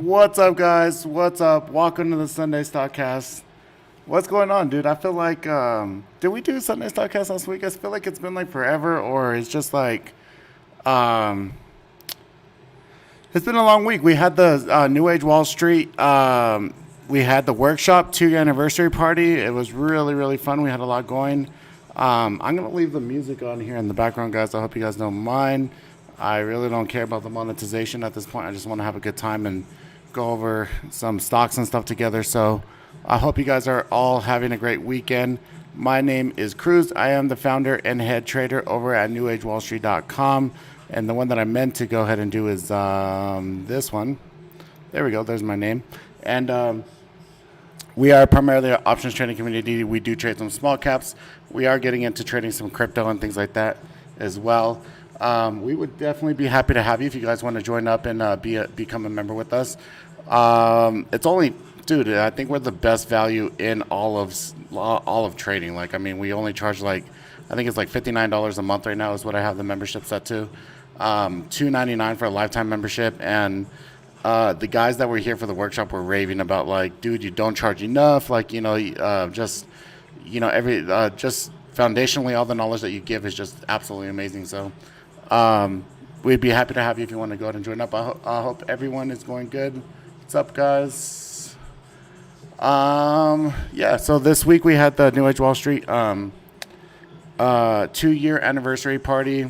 What's up, guys? What's up? Welcome to the Sunday STOCKcast. What's going on, dude? I feel like, did we do Sunday STOCKcast last week? I feel like it's been like forever, or it's just like, Um, it's been a long week. We had the New Age Wall Street. We had the workshop 2 year anniversary party. It was really, really fun. We had a lot going. I'm going to leave the music on here in the background, guys. I hope you guys don't mind. I really don't care about the monetization at this point. I just want to have a good time and go over some stocks and stuff together. So I hope you guys are all having a great weekend. My name is Cruz. I am the founder and head trader over at newagewallstreet.com. And the one that I meant to go ahead and do is this one. There we go. There's my name. And we are primarily an options trading community. We do trade some small caps. We are getting into trading some crypto and things like that as well. We would definitely be happy to have you if you guys want to join up and become a member with us. It's only, dude, I think we're the best value in all of trading. Like, I mean, we only charge I think it's like $59 a month right now is what I have the membership set to. $2.99 for a lifetime membership. And the guys that were here for the workshop were raving about, like, dude, you don't charge enough. Like, just foundationally, all the knowledge that you give is just absolutely amazing. So we'd be happy to have you if you want to go ahead and join up. I hope everyone is going good. What's up, guys? Yeah, so this week we had the New Age Wall Street 2-year anniversary party.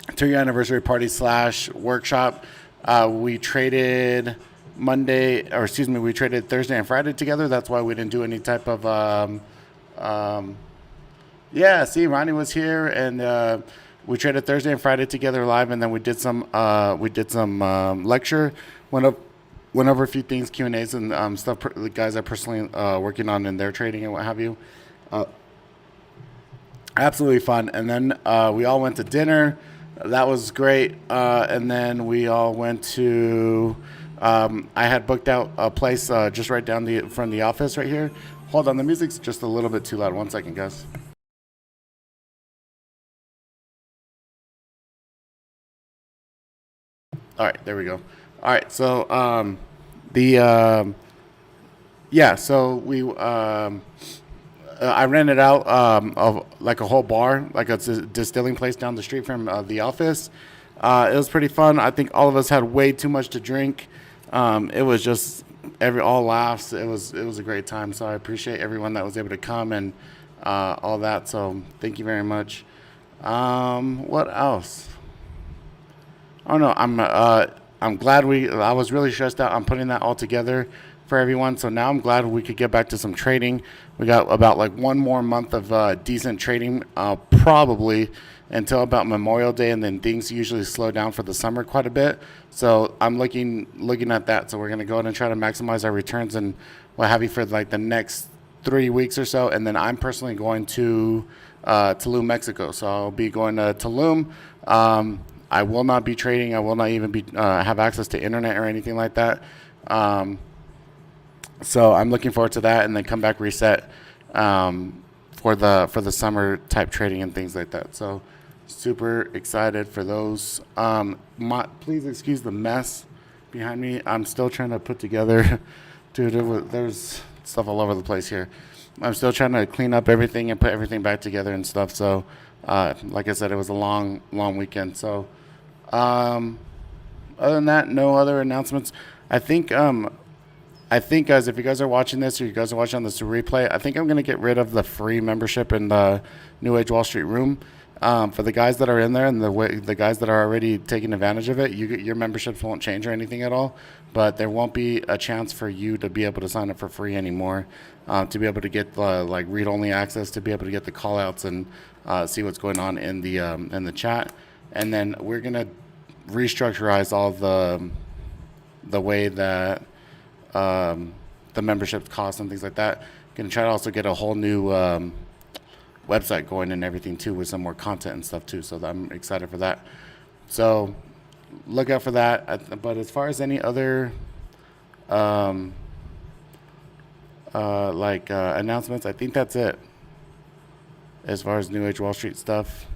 2-year anniversary party / workshop. We traded we traded Thursday and Friday together. That's why we didn't do any type of see, Ronnie was here, and we traded Thursday and Friday together live, and then we did some lecture. Went over a few things, Q&As, and stuff the guys are personally working on in their trading and what have you. Absolutely fun. And then we all went to dinner. That was great. And then we all went to I had booked out a place just right down from the office right here. Hold on, the music's just a little bit too loud. 1 second, guys. All right, there we go. All right, so so I rented out of like a whole bar, like a distilling place down the street from the office. It was pretty fun. I think all of us had way too much to drink. It was just all laughs. It was a great time. So I appreciate everyone that was able to come and all that. So thank you very much. What else? Oh no, I'm glad I was really stressed out on putting that all together for everyone. So now I'm glad we could get back to some trading. We got about like 1 more month of decent trading, probably until about Memorial Day, and then things usually slow down for the summer quite a bit. So I'm looking at that. So we're gonna go ahead and try to maximize our returns and what have you for like the next 3 weeks or so. And then I'm personally going to Tulum, Mexico. So I'll be going to Tulum. I will not be trading. I will not even be have access to internet or anything like that. So I'm looking forward to that, and then come back reset for the summer type trading and things like that. So super excited for those. Please excuse the mess behind me. I'm still trying to put together, dude. There's stuff all over the place here. I'm still trying to clean up everything and put everything back together and stuff. So like I said, it was a long weekend. So other than that, no other announcements. I think, guys, if you guys are watching this or you guys are watching on this replay, I think I'm going to get rid of the free membership in the New Age Wall Street room. For the guys that are in there and the guys that are already taking advantage of it, your memberships won't change or anything at all. But there won't be a chance for you to be able to sign up for free anymore, to be able to get like read-only access, to be able to get the call-outs and see what's going on in the chat. And then we're going to restructurize all the way that the membership costs and things like that. Going to try to also get a whole new website going and everything too, with some more content and stuff too. So I'm excited for that. So look out for that. But as far as any other announcements, I think that's it. As far as New Age Wall Street stuff.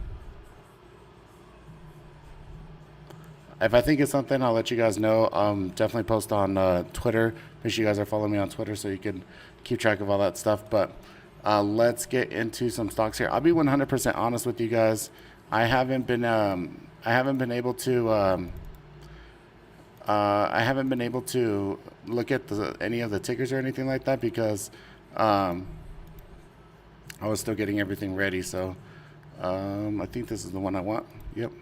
If I think it's something, I'll let you guys know. Definitely post on Twitter. Make sure you guys are following me on Twitter so you can keep track of all that stuff. But let's get into some stocks here. I'll be 100% honest with you guys. I haven't been able to I haven't been able to look at any of the tickers or anything like that because um, I was still getting everything ready. So I think this is the one I want. Yep.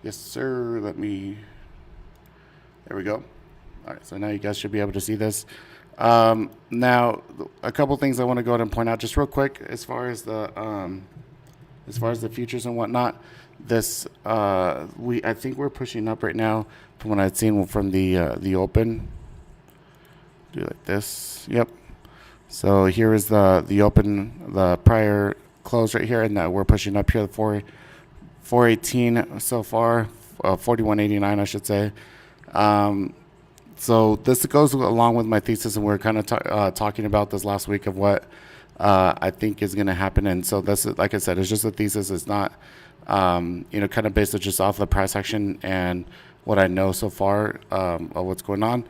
Yes, sir. There we go. All right. So now you guys should be able to see this. Now, a couple things I want to go ahead and point out just real quick as far as the futures and whatnot. This I think we're pushing up right now from what I'd seen from the open. Do like this. Yep. So here is the open, the prior close right here, and that we're pushing up here 418 so far, 4189 I should say. So this goes along with my thesis, and we are kind of talking about this last week of what I think is going to happen. And so this is, like I said, it's just a thesis. It's not, kind of based just off the price action and what I know so far of what's going on.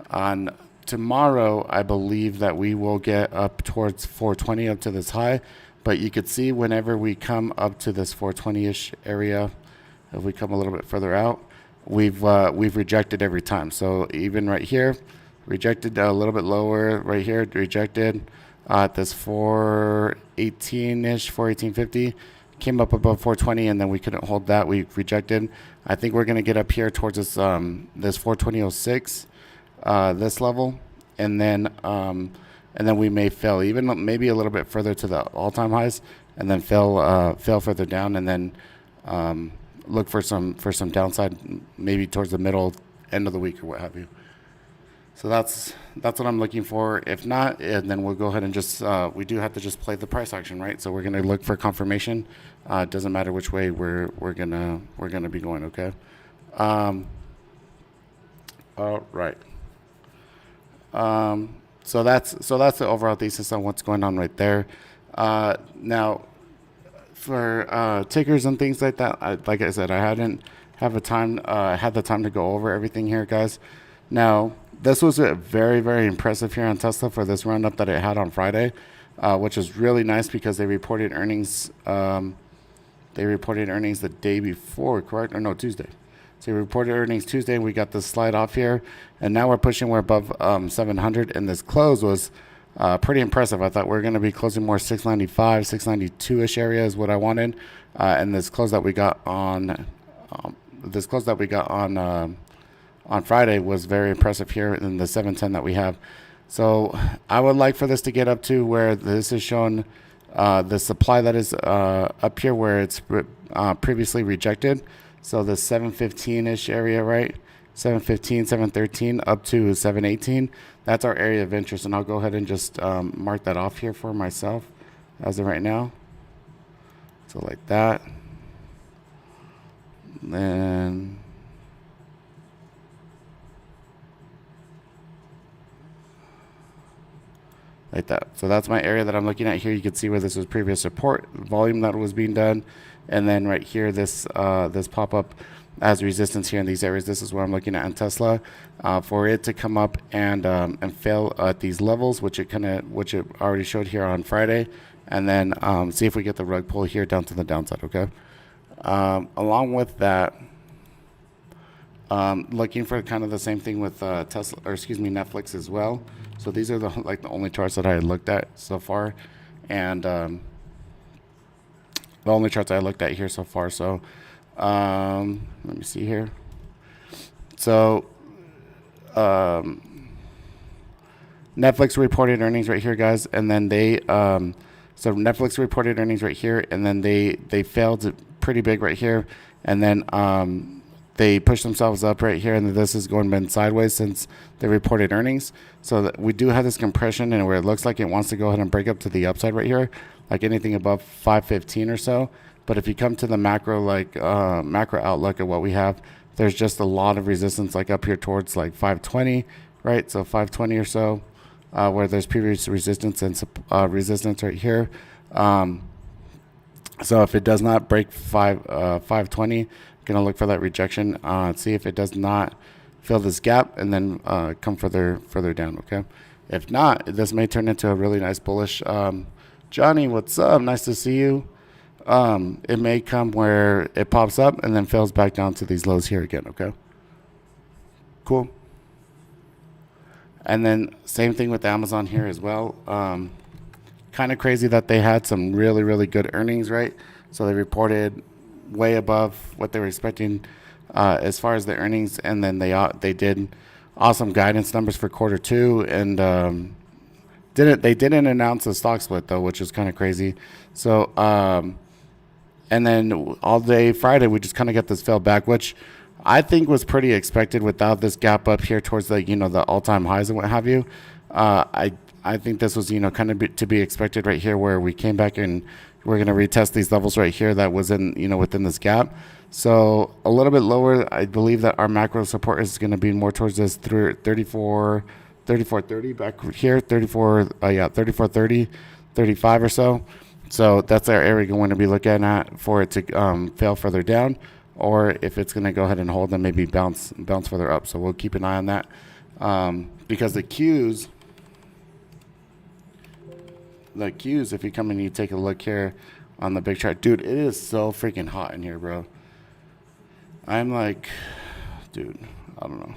On tomorrow, I believe that we will get up towards 420 up to this high. But you could see whenever we come up to this 420-ish area, if we come a little bit further out, we've rejected every time. So even right here, rejected a little bit lower. Right here, rejected at this 418-ish, 418.50. Came up above 420, and then we couldn't hold that. We rejected. I think we're going to get up here towards this 420.06, this level, and then we may fail, even maybe a little bit further to the all-time highs, and then fail further down, and then look for some downside, maybe towards the middle end of the week or what have you. So that's what I'm looking for. If not, then we'll go ahead and just we do have to just play the price action, right? So we're gonna look for confirmation. It doesn't matter which way we're gonna be going. Okay. All right. So that's the overall thesis on what's going on right there. Now, for tickers and things like that, like I said, I hadn't had the time to go over everything here, guys. Now, this was very, very impressive here on Tesla for this roundup that it had on Friday, which is really nice because they reported earnings. They reported earnings the day before, correct? Or no, Tuesday. So we reported earnings Tuesday. We got the slide off here, and now we're pushing. We're above 700, and this close was pretty impressive. I thought we are going to be closing more 695, 692-ish area is what I wanted, and this close that we got on on Friday was very impressive here in the 710 that we have. So I would like for this to get up to where this is shown, the supply that is up here where it's previously rejected. So the 715-ish area, right? 715, 713 up to 718. That's our area of interest. And I'll go ahead and just mark that off here for myself as of right now. So like that. Then like that. So that's my area that I'm looking at here. You can see where this was previous support, volume that was being done, and then right here, this pop-up as resistance here in these areas. This is what I'm looking at in Tesla, for it to come up and fail at these levels, which it already showed here on Friday, and then see if we get the rug pull here down to the downside. Okay. Along with that, looking for kind of the same thing with Netflix as well. So these are the only charts that I had looked at so far, and the only charts I looked at here so far. So let me see here. So Netflix reported earnings right here, guys, and then so Netflix reported earnings right here, and then they failed pretty big right here, and then they pushed themselves up right here, and this is been sideways since they reported earnings. So that we do have this compression, and where it looks like it wants to go ahead and break up to the upside right here, like anything above 515 or so. But if you come to the macro outlook of what we have, there's just a lot of resistance like up here towards like 520, right? So 520 or so, where there's previous resistance and resistance right here. So if it does not break 520, gonna look for that rejection, see if it does not fill this gap, and then come further down. Okay, if not, this may turn into a really nice bullish. Johnny, what's up? Nice to see you. It may come where it pops up and then fails back down to these lows here again. Okay. Cool. And then same thing with Amazon here as well. Kind of crazy that they had some really, really good earnings, right? So they reported way above what they were expecting as far as the earnings, and then they did awesome guidance numbers for quarter two, and they didn't announce a stock split though, which is kind of crazy. So and then all day Friday we just kind of got this fell back, which I think was pretty expected without this gap up here towards the the all-time highs and what have you. I think this was kind of to be expected right here, where we came back and we're going to retest these levels right here that was in within this gap. So a little bit lower. I believe that our macro support is going to be more towards this 34.30 back here, 34.30, 35 or so. So that's our area we're going to be looking at for it to fail further down, or if it's going to go ahead and hold and maybe bounce further up. So we'll keep an eye on that because the Qs, if you come and you take a look here on the big chart, dude, it is so freaking hot in here, bro. I'm like, dude, I don't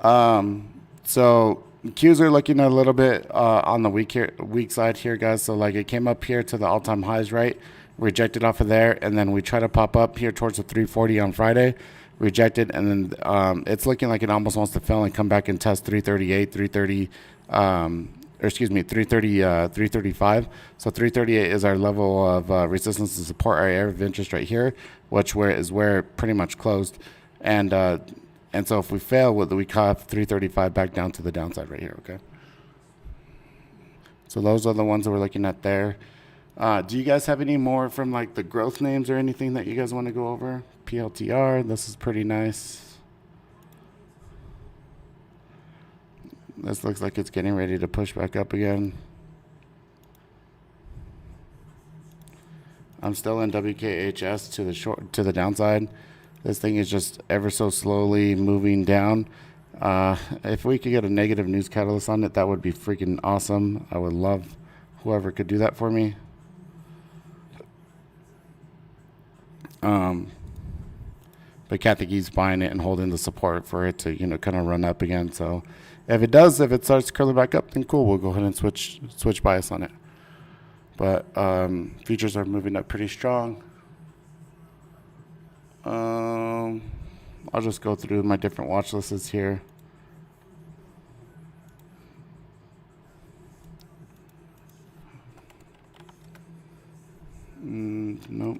know. So Qs are looking a little bit on the weak side here, guys. So like it came up here to the all-time highs, right? Rejected off of there, and then we try to pop up here towards the 340 on Friday, rejected, and then it's looking like it almost wants to fail and come back and test 338, 330, 335. So 338 is our level of resistance and support, our area of interest right here, which is where it pretty much closed, and so if we fail, we cut 335 back down to the downside right here. Okay. So those are the ones that we're looking at there. Do you guys have any more from like the growth names or anything that you guys want to go over? PLTR, this is pretty nice. This looks like it's getting ready to push back up again. I'm still in WKHS to the downside. This thing is just ever so slowly moving down. If we could get a negative news catalyst on it, that would be freaking awesome. I would love whoever could do that for me. But Kathy keeps buying it and holding the support for it to kind of run up again. So if it starts curling back up, then cool, we'll go ahead and switch bias on it. But futures are moving up pretty strong. I'll just go through my different watch lists here. Nope.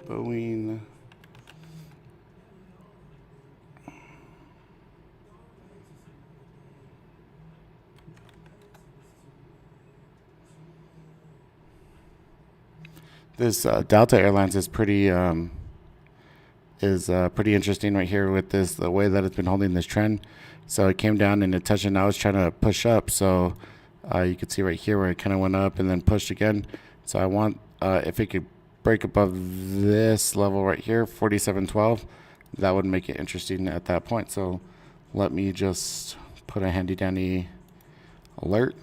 Boeing. This Delta Airlines is pretty interesting right here with the way that it's been holding this trend. So it came down and it touched, and now it's trying to push up. So you can see right here where it kind of went up and then pushed again. So I want if it could break above this level right here, 47.12, that would make it interesting at that point. So let me just put a handy dandy alert.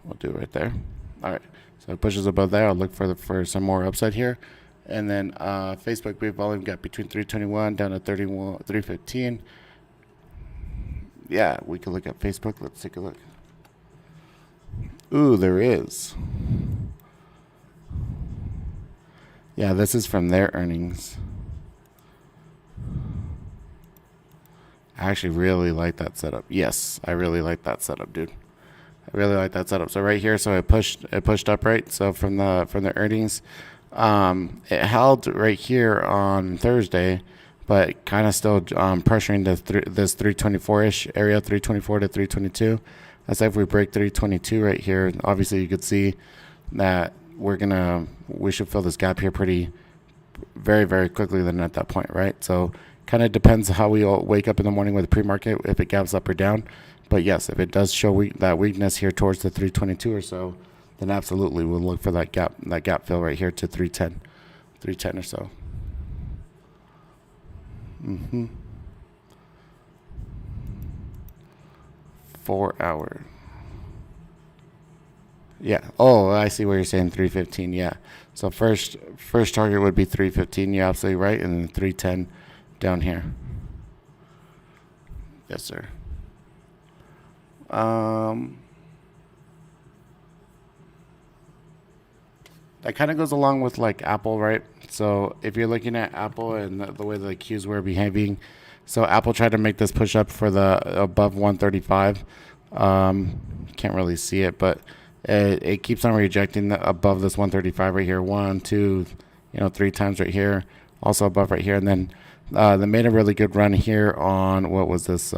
We'll do it right there. All right. So it pushes above there. I'll look for some more upside here. And then Facebook, we've volume got between 321 down to 315. Yeah, we can look at Facebook. Let's take a look. Ooh, there is. Yeah, this is from their earnings. I actually really like that setup. Yes, I really like that setup, dude. I really like that setup. So right here, so it pushed up, right? So from the earnings, it held right here on Thursday, but kind of still pressuring this 324-ish area, 324 to 322. I say if we break 322 right here, obviously you could see that we should fill this gap here very, very quickly then at that point, right? So kind of depends how we all wake up in the morning with the pre-market, if it gaps up or down. But yes, if it does show that weakness here towards the 322 or so, then absolutely we'll look for that gap fill right here to 310 or so. 4 hour. Yeah. Oh, I see what you're saying. 315. Yeah. So first target would be 315. You're absolutely right, and then 310 down here. Yes, sir. That kind of goes along with like Apple, right? So if you're looking at Apple and the way the Qs were behaving, so Apple tried to make this push up for the above 135. Can't really see it, but it keeps on rejecting above this 135 right here. 1, 2, 3 times right here. Also above right here, and then they made a really good run here on what was this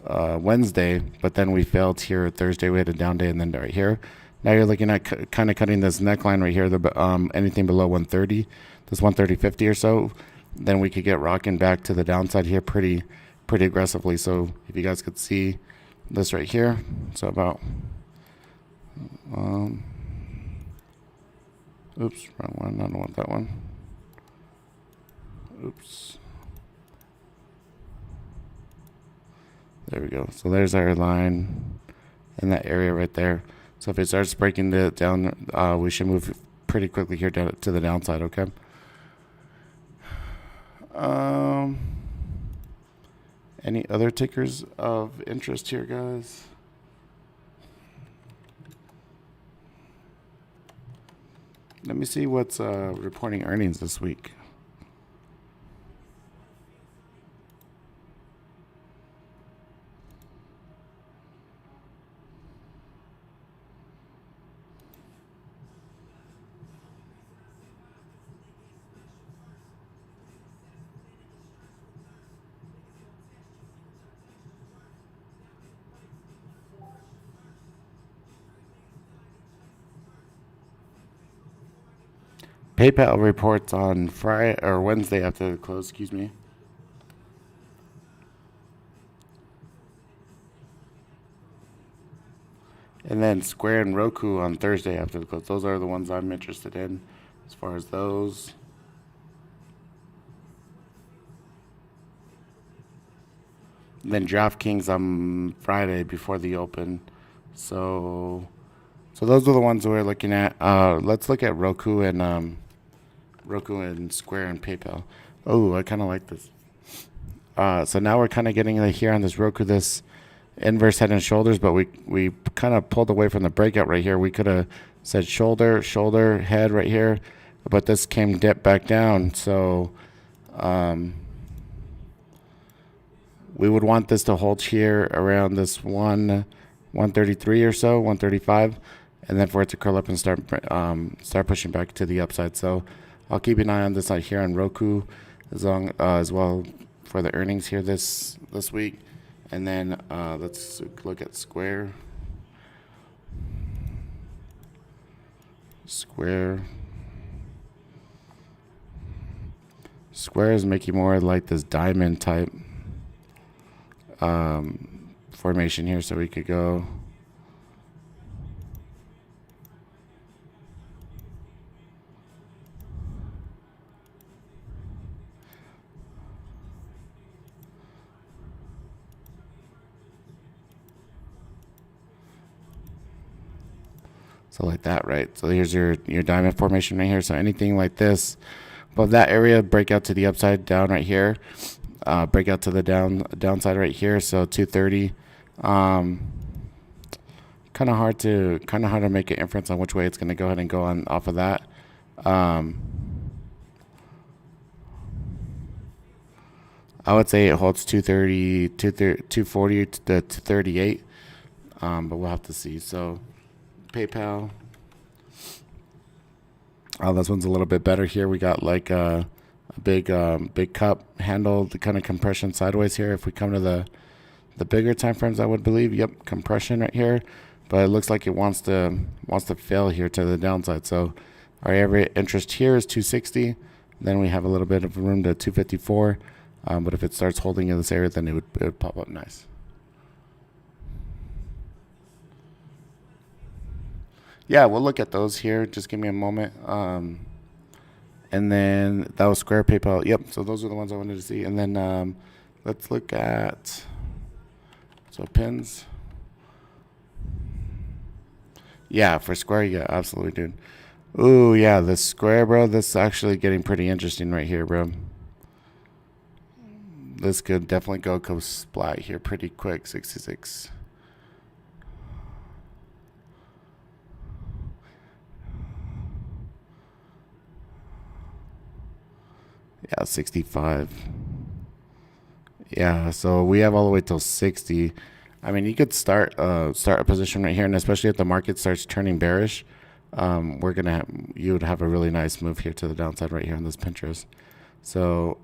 Wednesday, but then we failed here Thursday. We had a down day, and then right here. Now you're looking at kind of cutting this neckline right here, anything below 130, this 130.50 or so, then we could get rocking back to the downside here pretty aggressively. So if you guys could see this right here, so about, oops, wrong one, I don't want that one. Oops. There we go. So there's our line in that area right there. So if it starts breaking it down, we should move pretty quickly here to the downside, okay? Any other tickers of interest here, guys? Let me see what's reporting earnings this week. PayPal reports on Friday or Wednesday after the close, excuse me. And then Square and Roku on Thursday after the close. Those are the ones I'm interested in as far as those. And then DraftKings on Friday before the open. So those are the ones we're looking at. Let's look at Roku and Square and PayPal. Oh, I kind of like this. So now we're kind of getting here on this Roku, this inverse head and shoulders, but we kind of pulled away from the breakout right here. We could have said shoulder, head right here, but this came dip back down. So we would want this to hold here around this 133 or so, 135, and then for it to curl up and start pushing back to the upside. So I'll keep an eye on this out here on Roku as well for the earnings here this week. And then let's look at Square. Square is making more like this diamond type formation here, so we could go so like that, right? So here's your diamond formation right here. So anything like this above that area, break out to the upside down right here, break out to the downside right here. So 230. Kind of hard to make an inference on which way it's going to go ahead and go on off of that. I would say it holds 230, 240 to 238, but we'll have to see. So PayPal. Oh, this one's a little bit better here. We got like a big cup handle, the kind of compression sideways here. If we come to the bigger time frames, I would believe, yep, compression right here. But it looks like it wants to fail here to the downside. So our area interest here is 260. Then we have a little bit of room to 254. But if it starts holding in this area, then it would pop up nice. Yeah, we'll look at those here. Just give me a moment. And then that was Square, PayPal. Yep. So those are the ones I wanted to see. And then let's look at pins. Yeah, for Square, yeah, absolutely, dude. Ooh, yeah, the Square, bro. This is actually getting pretty interesting right here, bro. This could definitely go splat here pretty quick. 66. Yeah, 65. Yeah, so we have all the way till 60. I mean, you could start a position right here, and especially if the market starts turning bearish, you would have a really nice move here to the downside right here on this Pinterest. So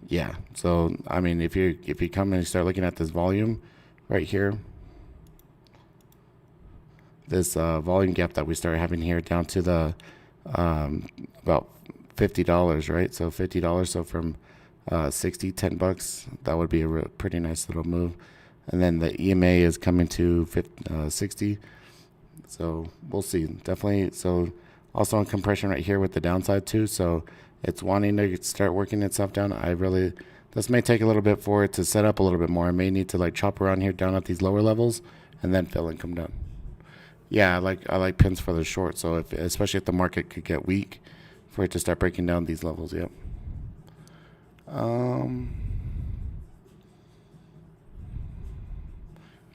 yeah, so I mean, if you come and you start looking at this volume right here, this volume gap that we started having here down to the about $50, right? So $50. So from 60, $10, that would be a pretty nice little move. And then the EMA is coming to 60. So we'll see. Definitely. So also on compression right here with the downside too. So it's wanting to start working itself down. This may take a little bit for it to set up a little bit more. I may need to like chop around here down at these lower levels and then fill and come down. Yeah, I like pins for the short. So especially if the market could get weak, for it to start breaking down these levels. Yep.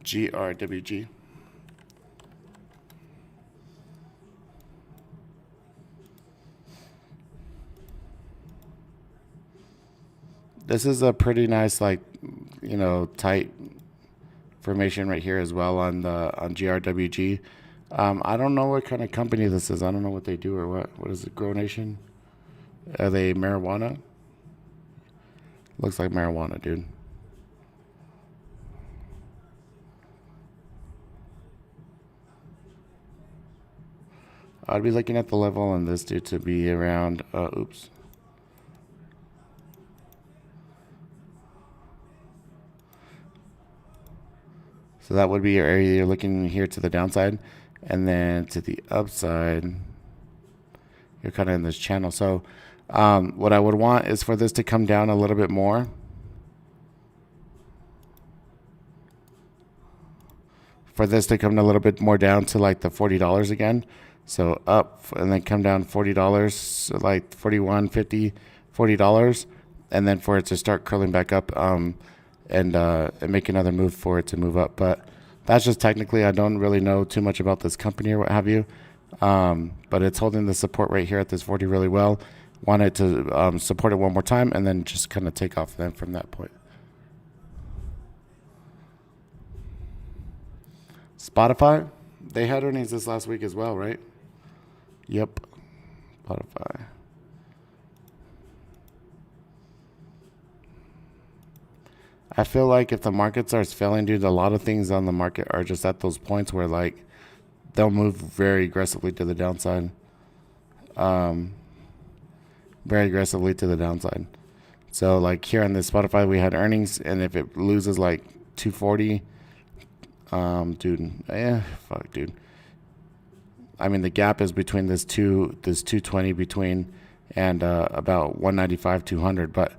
GRWG. This is a pretty nice, tight formation right here as well on GRWG. I don't know what kind of company this is. I don't know what they do or what. What is it? Grow Nation? Are they marijuana? Looks like marijuana, dude. I'd be looking at the level on this dude to be around. Oops. So that would be your area. You're looking here to the downside, and then to the upside, you're kind of in this channel. So what I would want is for this to come down a little bit more. For this to come a little bit more down to like the $40 again. So up and then come down $40, so like 41, 50, $40, and then for it to start curling back up and make another move for it to move up. But that's just technically, I don't really know too much about this company or what have you. But it's holding the support right here at this 40 really well. Want it to support it one more time and then just kind of take off then from that point. Spotify, they had earnings this last week as well, right? Yep. Spotify. I feel like if the market starts failing, dude, a lot of things on the market are just at those points where like they'll move very aggressively to the downside. Very aggressively to the downside. So like here on this Spotify, we had earnings, and if it loses like 240, dude. I mean, the gap is between this 220 between and about 195, 200, but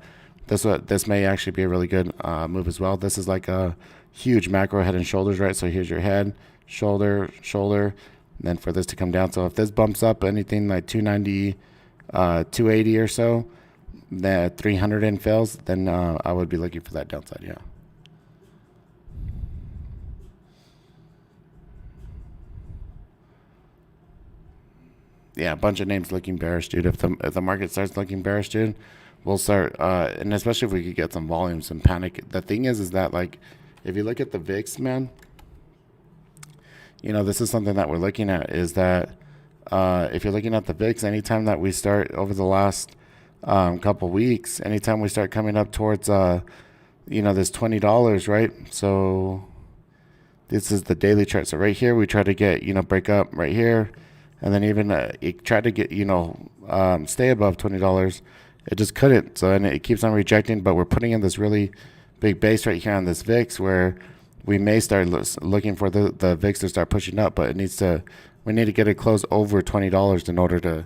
this may actually be a really good move as well. This is like a huge macro head and shoulders, right? So here's your head, shoulder, and then for this to come down. So if this bumps up anything like 290, 280 or so, that 300 and fails, then I would be looking for that downside, yeah. Yeah, a bunch of names looking bearish, dude. If the market starts looking bearish, dude, we'll start, and especially if we could get some volume, some panic. The thing is that like, if you look at the VIX, man, this is something that we're looking at is that if you're looking at the VIX, anytime that we start over the last couple weeks, anytime we start coming up towards, this $20, right? So this is the daily chart. So right here, we try to get, break up right here. And then even it tried to get, stay above $20. It just couldn't. So and it keeps on rejecting, but we're putting in this really big base right here on this VIX where we may start looking for the VIX to start pushing up, but we need to get it close over $20 in order to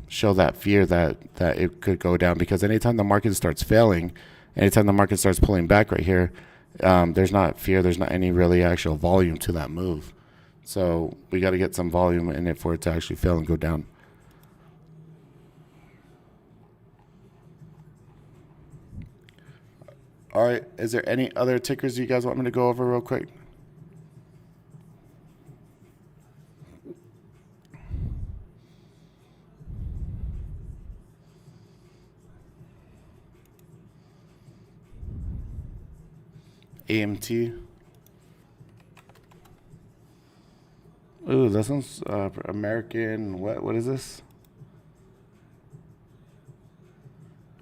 show that fear that it could go down. Because anytime the market starts failing, anytime the market starts pulling back right here, there's not fear, there's not any really actual volume to that move. So we got to get some volume in it for it to actually fail and go down. All right, is there any other tickers you guys want me to go over real quick? AMT. Ooh, this one's American. What is this?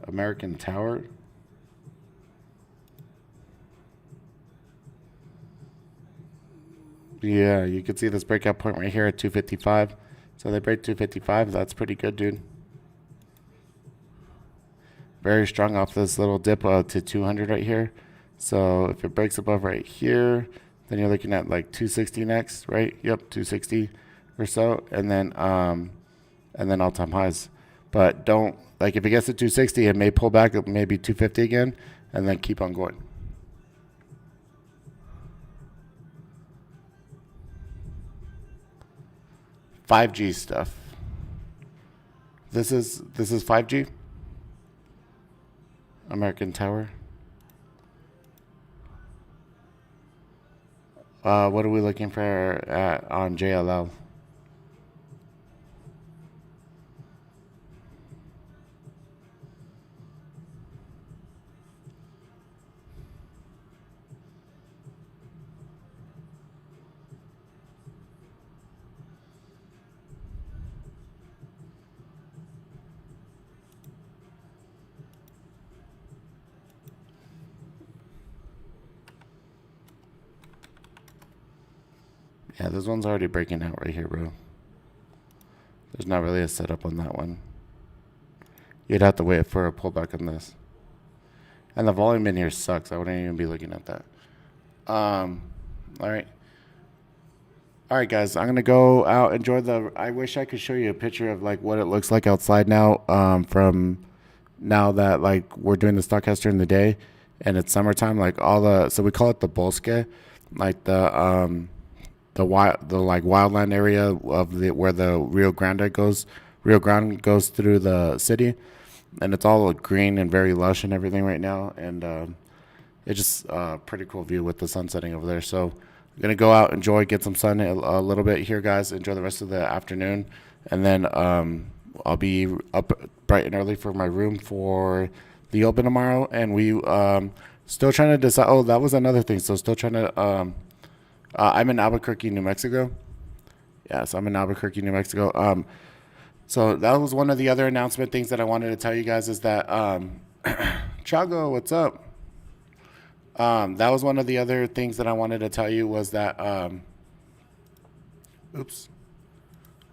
American Tower. Yeah, you can see this breakout point right here at 255. So they break 255. That's pretty good, dude. Very strong off this little dip to 200 right here. So if it breaks above right here, then you're looking at like 260 next, right? Yep, 260 or so, and then all-time highs. But don't, like, if it gets to 260, it may pull back up maybe 250 again, and then keep on going. $5G stuff. This is 5G. American Tower. What are we looking for on JLL? Yeah, this one's already breaking out right here, bro. There's not really a setup on that one. You'd have to wait for a pullback on this. And the volume in here sucks. I wouldn't even be looking at that. All right. All right, guys. I'm going to go out, enjoy the... I wish I could show you a picture of, like, what it looks like outside now from now that, like, we're doing the STOCKcast during the day and it's summertime. Like, all the... So we call it the bosque. Like, the like wildland area of where the Rio Grande goes through the city, and it's all green and very lush and everything right now, and it's just a pretty cool view with the sun setting over there. So I'm gonna go out, enjoy, get some sun a little bit here, guys. Enjoy the rest of the afternoon, and then I'll be up bright and early for my room for the open tomorrow, and we still trying to decide. Oh, that was another thing. So still trying to I'm in Albuquerque, New Mexico. Yeah, so I'm in Albuquerque, New Mexico. So that was one of the other announcement things that I wanted to tell you guys is that, Chago, what's up? That was one of the other things that I wanted to tell you was that, oops,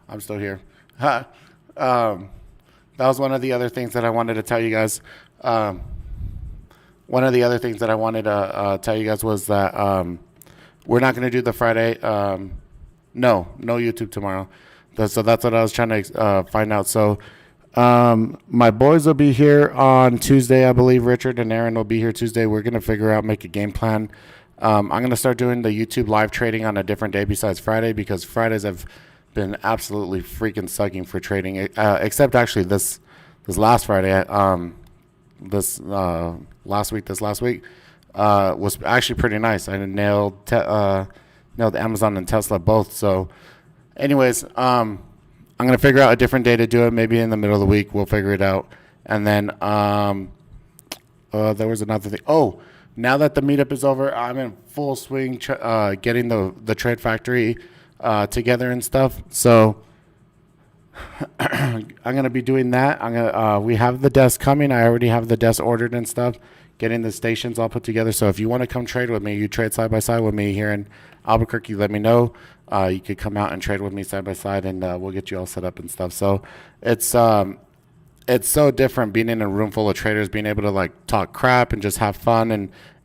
I'm still here. That was one of the other things that I wanted to tell you guys. One of the other things that I wanted to tell you guys was that, we're not going to do the Friday. No YouTube tomorrow. So that's what I was trying to find out. So my boys will be here on Tuesday, I believe. Richard and Aaron will be here Tuesday. We're going to figure out, make a game plan. I'm going to start doing the YouTube live trading on a different day besides Friday, because Fridays have been absolutely freaking sucking for trading. Except actually this last Friday, this last week. Was actually pretty nice. I nailed Amazon and Tesla both. So anyways, I'm going to figure out a different day to do it. Maybe in the middle of the week, we'll figure it out. And then there was another thing. Oh, now that the meetup is over, I'm in full swing getting the Trade Factory together and stuff. So I'm going to be doing that. We have the desk coming. I already have the desk ordered and stuff. Getting the stations all put together. So if you want to come trade with me, you trade side by side with me here in Albuquerque, let me know. You could come out and trade with me side by side, and we'll get you all set up and stuff. So it's it's so different being in a room full of traders, being able to like talk crap and just have fun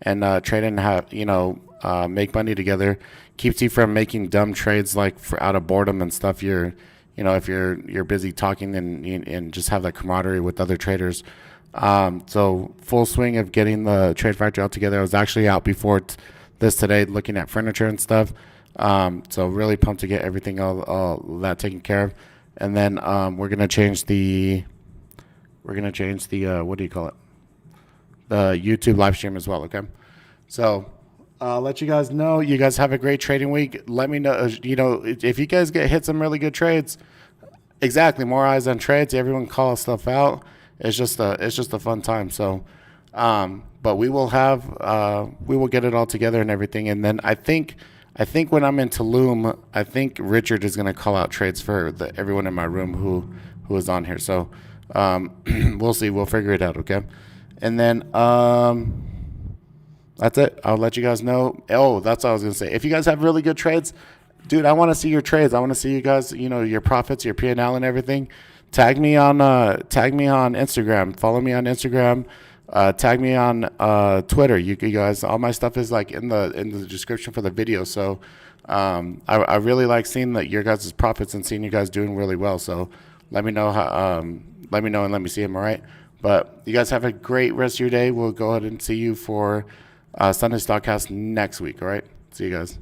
and trade and have make money together. Keeps you from making dumb trades like for out of boredom and stuff. If you're busy talking and just have that camaraderie with other traders. So full swing of getting the trade factory all together. I was actually out before this today looking at furniture and stuff. So really pumped to get everything all that taken care of. And then we're gonna change the what do you call it? The YouTube live stream as well. Okay, so I'll let you guys know. You guys have a great trading week. Let me know. If you guys hit some really good trades. Exactly, more eyes on trades. Everyone calls stuff out. It's just a fun time. So, but we will get it all together and everything. And then I think when I'm in Tulum, I think Richard is going to call out trades for everyone in my room who is on here. So, we'll see. We'll figure it out. Okay. And then, that's it. I'll let you guys know. Oh, that's what I was going to say. If you guys have really good trades, dude, I want to see your trades. I want to see you guys, your profits, your P&L and everything. Tag me on Instagram. Follow me on Instagram. Tag me on Twitter. You guys, all my stuff is like in the description for the video. So I really like seeing that your guys' profits and seeing you guys doing really well. So let me know and let me see them. All right. But you guys have a great rest of your day. We'll go ahead and see you for Sunday STOCKcast next week. All right. See you guys.